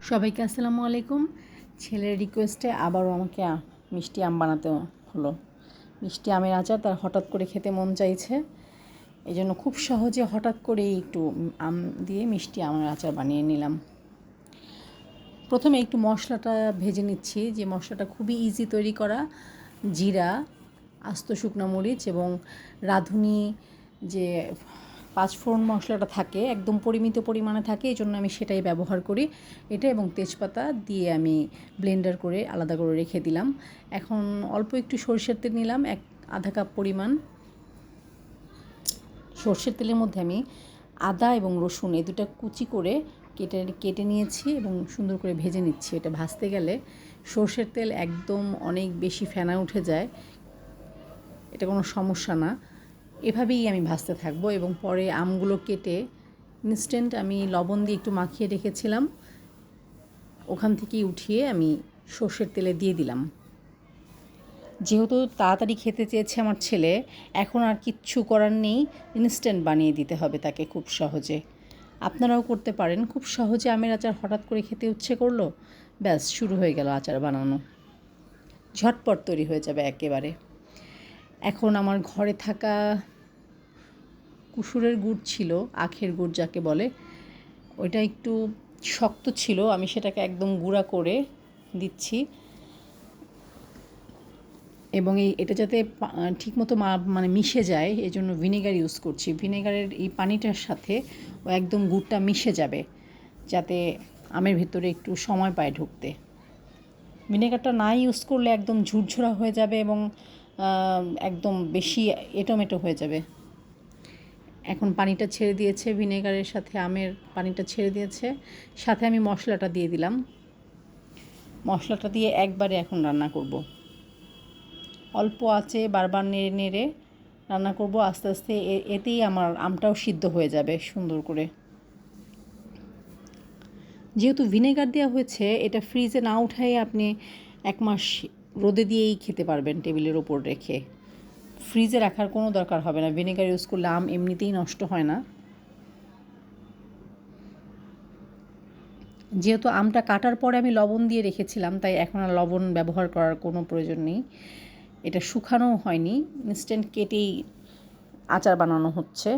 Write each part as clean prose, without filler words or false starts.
সবাইকে আসসালামু আলাইকুম। ছেলের রিকোয়েস্টে আবারও আমাকে মিষ্টি আম বানাতে হলো। মিষ্টি আমের আচার তার হঠাৎ করে খেতে মন চাইছে, এই জন্য খুব সহজে হঠাৎ করেই একটু আম দিয়ে মিষ্টি আমের আচার বানিয়ে নিলাম। প্রথমে একটু মশলাটা ভেজে নিচ্ছি, যে মশলাটা খুবই ইজি তৈরি করা। জিরা, আস্ত শুকনো মরিচ এবং রাঁধুনি যে পাঁচফোড়ন মশলাটা থাকে একদম পরিমিত পরিমাণে থাকে, এই জন্য আমি সেটাই ব্যবহার করি। এটা এবং তেজপাতা দিয়ে আমি ব্লেন্ডার করে আলাদা করে রেখে দিলাম। এখন অল্প একটু সরষের তেল নিলাম, আধা কাপ পরিমাণ। সরষের তেলের মধ্যে আমি আদা এবং রসুন এই দুটো কুচি করে কেটে নিয়েছি এবং সুন্দর করে ভেজে নিচ্ছি। এটা ভাজতে গেলে সরষের তেল একদম অনেক বেশি ফেনা উঠে যায়, এটা কোনো সমস্যা না। এভাবেই আমি ভাজতে থাকবো এবং পরে আমগুলো কেটে ইনস্ট্যান্ট আমি লবণ দিয়ে একটু মাখিয়ে রেখেছিলাম, ওখান থেকেই উঠিয়ে আমি সর্ষের তেলে দিয়ে দিলাম। যেহেতু তাড়াতাড়ি খেতে চেয়েছে আমার ছেলে, এখন আর কিচ্ছু করার নেই, ইনস্ট্যান্ট বানিয়ে দিতে হবে তাকে খুব সহজে। আপনারাও করতে পারেন, খুব সহজে আমের আচার হঠাৎ করে খেতে ইচ্ছে করলো, ব্যাস শুরু হয়ে গেল আচার বানানো, ঝটপট তৈরি হয়ে যাবে একেবারে। এখন আমার ঘরে থাকা কুসুরের গুড় ছিল, আখের গুড় যাকে বলে, ওইটা একটু শক্ত ছিল, আমি সেটাকে একদম গুঁড়া করে দিচ্ছি। এবং এটা যাতে ঠিকমতো মানে মিশে যায়, এই জন্য ভিনেগার ইউজ করছি। ভিনেগারের এই পানিটার সাথে ও একদম গুড়টা মিশে যাবে, যাতে আমের ভেতরে একটু সময় পায় ঢুকতে। ভিনেগারটা না ইউজ করলে একদম ঝুরঝুরা হয়ে যাবে এবং একদম বেশি এঁটোমেটো হয়ে যাবে। এখন পানিটা ছেড়ে দিয়েছে, ভিনেগারের সাথে আমের পানিটা ছেড়ে দিয়েছে, সাথে আমি মশলাটা দিয়ে দিলাম। মশলাটা দিয়ে একবারে এখন রান্না করব, অল্প আঁচে বারবার নেড়ে নেড়ে রান্না করব আস্তে আস্তে। এতেই আমার আমটাও সিদ্ধ হয়ে যাবে সুন্দর করে। যেহেতু ভিনেগার দেওয়া হয়েছে, এটা ফ্রিজে না উঠাই আপনি 1 মাস রোদে দিয়েই খেতে পারবেন টেবিলের ওপর রেখে। ফ্রিজে রাখার কোনো দরকার হবে না, ভিনেগার ইউজ করলে আম এমনিতেই নষ্ট হয় না। যেহেতু আমটা কাটার পরে আমি লবণ দিয়ে রেখেছিলাম, তাই এখন আর লবণ ব্যবহার করার কোনো প্রয়োজন নেই। এটা শুকানোও হয়নি, ইনস্ট্যান্ট কেটেই আচার বানানো হচ্ছে।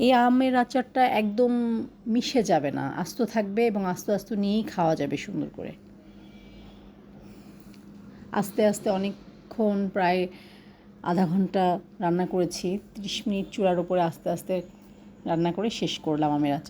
এই আমের আচারটা একদম মিশে যাবে না, আস্ত থাকবে এবং আস্তে আস্তে নিয়েই খাওয়া যাবে সুন্দর করে। আস্তে আস্তে অনেকক্ষণ, প্রায় আধা ঘন্টা রান্না করেছি, 30 মিনিট চুলার উপরে আস্তে আস্তে রান্না করে শেষ করলাম আমের আচার।